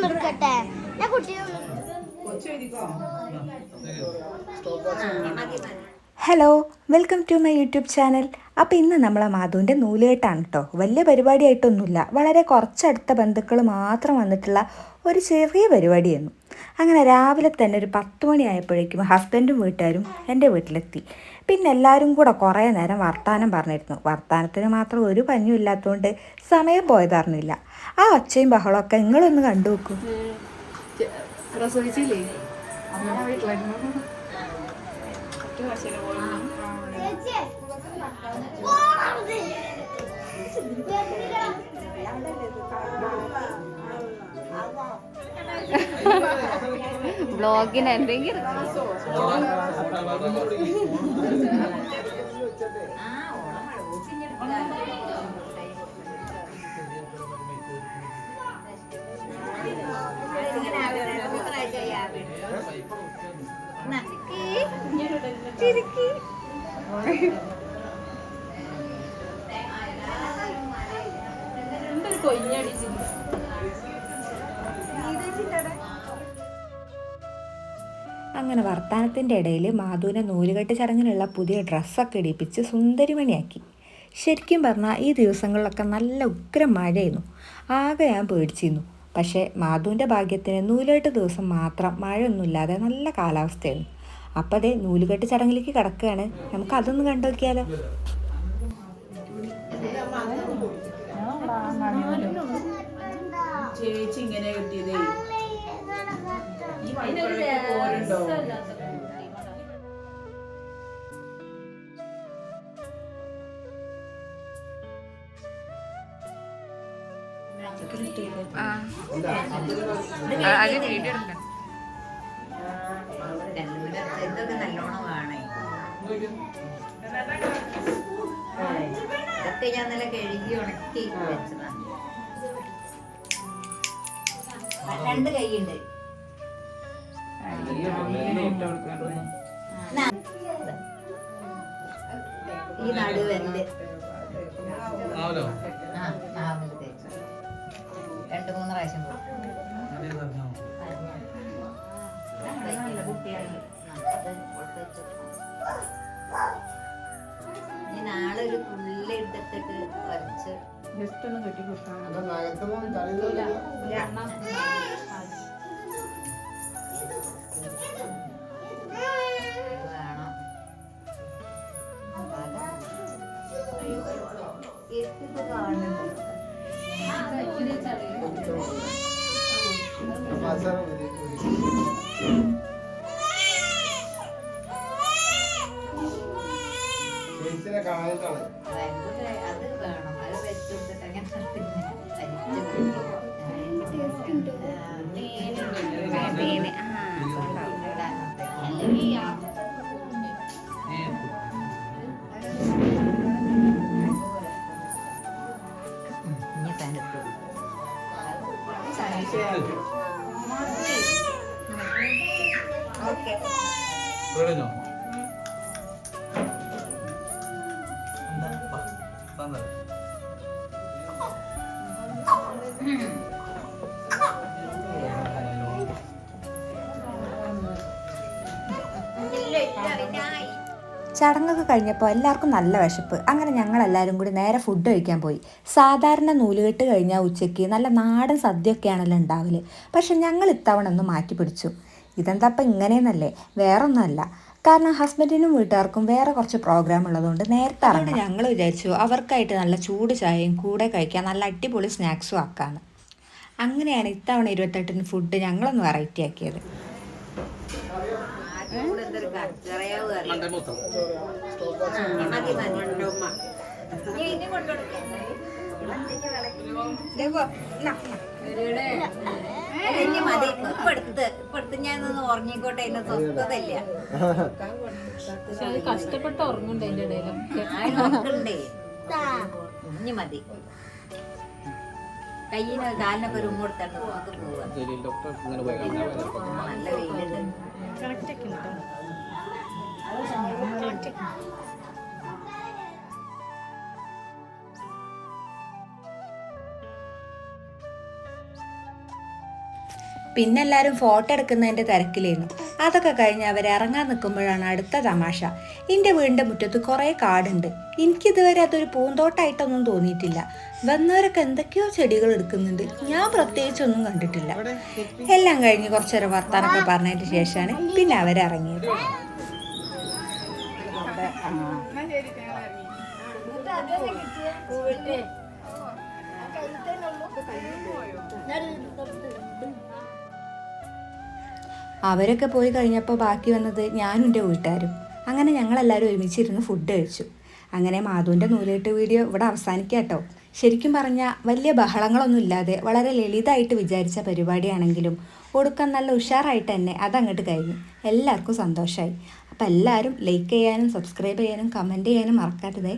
എടുക്കട്ടെ ഞാൻ കുട്ടിയെ hello, welcome to my YouTube channel. അപ്പോൾ ഇന്ന് നമ്മളെ മാധുവിൻ്റെ നൂലുകെട്ടാണ് കേട്ടോ. വലിയ പരിപാടിയായിട്ടൊന്നുമില്ല, വളരെ കുറച്ചടുത്ത ബന്ധുക്കൾ മാത്രം വന്നിട്ടുള്ള ഒരു ചെറിയ പരിപാടിയായിരുന്നു. അങ്ങനെ രാവിലെ തന്നെ ഒരു 10 മണിയായപ്പോഴേക്കും ഹസ്ബൻഡും വീട്ടുകാരും എൻ്റെ വീട്ടിലെത്തി. പിന്നെ എല്ലാവരും കൂടെ കുറേ നേരം വർത്തമാനം പറഞ്ഞിരുന്നു. വർത്തമാനത്തിന് മാത്രം ഒരു പഞ്ഞും ഇല്ലാത്തതുകൊണ്ട് സമയം പോയതറിഞ്ഞില്ല. ആ ഒച്ചയും ബഹളമൊക്കെ നിങ്ങളൊന്ന് കണ്ടു നോക്കും. ബ്ലോഗിന് എന്തെങ്കിലും അങ്ങനെ വർത്തമാനത്തിൻ്റെ ഇടയിൽ മാധുവിനെ നൂലുകെട്ട് ചടങ്ങിനുള്ള പുതിയ ഡ്രസ്സൊക്കെ ഇടിപ്പിച്ച് സുന്ദരിമണിയാക്കി. ശരിക്കും പറഞ്ഞാൽ ഈ ദിവസങ്ങളിലൊക്കെ നല്ല ഉഗ്രം മഴയായിരുന്നു. ആകെ ഞാൻ പേടിച്ചിരുന്നു. പക്ഷേ മാധുവിൻ്റെ ഭാഗ്യത്തിന് നൂലുകെട്ട് ദിവസം മാത്രം മഴയൊന്നുമില്ലാതെ നല്ല കാലാവസ്ഥയായിരുന്നു. അപ്പോൾ അതേ നൂലുകെട്ട് ചടങ്ങിലേക്ക് കിടക്കുകയാണ്. നമുക്കതൊന്ന് കണ്ടു നോക്കിയാലോ. ചേച്ചി ഇങ്ങനെ കിട്ടിയതേ ഈ മഴയ്ക്ക് പോരുണ്ടോ? ഇതൊക്കെ നല്ലോണം വേണേ. ഇതൊക്കെ ഞാൻ നല്ല കഴുകി ഉണക്കി വെച്ചതാണ്. 2 കൈയുണ്ട്. ഈ നടുവെല്ല് 2-3 പ്രാവശ്യം നാളെ ഒരു പുല്ല് എടുത്തിട്ട് വരച്ച് ജസ്റ്റ് ഒന്ന് കെട്ടി കൊടുക്കാം. അത് വേണം, അത് വെച്ചെടുത്തിട്ട് അങ്ങനെ ചടങ്ങൊക്കെ കഴിഞ്ഞപ്പോൾ എല്ലാവർക്കും നല്ല വിശപ്പ്. അങ്ങനെ ഞങ്ങളെല്ലാവരും കൂടി നേരെ ഫുഡ് കഴിക്കാൻ പോയി. സാധാരണ നൂലുകെട്ട് കഴിഞ്ഞാൽ ഉച്ചയ്ക്ക് നല്ല നാടൻ സദ്യയൊക്കെയാണല്ലോ ഉണ്ടാവല്. പക്ഷെ ഞങ്ങൾ ഇത്തവണ ഒന്ന് മാറ്റി പിടിച്ചു. ഇതെന്താ ഇപ്പം ഇങ്ങനെയെന്നല്ലേ, വേറൊന്നുമല്ല. കാരണം ഹസ്ബൻഡിനും വീട്ടുകാർക്കും വേറെ കുറച്ച് പ്രോഗ്രാം ഉള്ളതുകൊണ്ട് നേരത്തെ ഇറങ്ങി. ഞങ്ങൾ വിചാരിച്ചു അവർക്കായിട്ട് നല്ല ചൂട് ചായയും കൂടെ കഴിക്കാൻ നല്ല അടിപൊളി സ്നാക്സും ആക്കാണ്. അങ്ങനെയാണ് ഇത്തവണ 28-ന് ഫുഡ് ഞങ്ങളൊന്ന് വെറൈറ്റി ആക്കിയത്. ഞാനൊന്ന് ഉറങ്ങിക്കോട്ടെ, അതിന് സ്വസ്ഥതയില്ല. കഷ്ടപ്പെട്ട് ഉറങ്ങുന്നുണ്ട് അതിന്റെ ഇടയിലൊക്കെ. ഇനി മതി. കയ്യിന് കാലിനൊക്കെ ഒരു കൊടുത്തിട്ട് നമുക്ക് പോവാം. നല്ല വെയിലുണ്ട്. പിന്നെ എല്ലാവരും ഫോട്ടോ എടുക്കുന്നതിൻ്റെ തിരക്കിലായിരുന്നു. അതൊക്കെ കഴിഞ്ഞ് അവർ ഇറങ്ങാൻ നിൽക്കുമ്പോഴാണ് അടുത്ത തമാശ. എൻ്റെ വീടിൻ്റെ മുറ്റത്ത് കുറേ കാടുണ്ട്. എനിക്കിതുവരെ അതൊരു പൂന്തോട്ടമായിട്ടൊന്നും തോന്നിയിട്ടില്ല. വന്നവരൊക്കെ എന്തൊക്കെയോ ചെടികൾ എടുക്കുന്നുണ്ട്. ഞാൻ പ്രത്യേകിച്ചൊന്നും കണ്ടിട്ടില്ല. എല്ലാം കഴിഞ്ഞ് കുറച്ചേരം വർത്താനൊക്കെ പറഞ്ഞതിന് ശേഷമാണ് പിന്നെ അവരിറങ്ങിയത്. അവരൊക്കെ പോയി കഴിഞ്ഞപ്പോൾ ബാക്കി വന്നത് ഞാനും എൻ്റെ വീട്ടുകാരും. അങ്ങനെ ഞങ്ങളെല്ലാവരും ഒരുമിച്ചിരുന്ന് ഫുഡ് കഴിച്ചു. അങ്ങനെ മാധുവിൻ്റെ നൂലുകെട്ട് വീഡിയോ ഇവിടെ അവസാനിക്കാം കേട്ടോ. ശരിക്കും പറഞ്ഞാൽ വലിയ ബഹളങ്ങളൊന്നും ഇല്ലാതെ വളരെ ലളിതമായിട്ട് വിചാരിച്ച പരിപാടിയാണെങ്കിലും ഒടുക്കം നല്ല ഉഷാറായിട്ട് തന്നെ അതങ്ങോട്ട് കഴിഞ്ഞു. എല്ലാവർക്കും സന്തോഷമായി. അപ്പോൾ എല്ലാവരും ലൈക്ക് ചെയ്യാനും സബ്സ്ക്രൈബ് ചെയ്യാനും കമൻറ്റ് ചെയ്യാനും മറക്കരുതേ.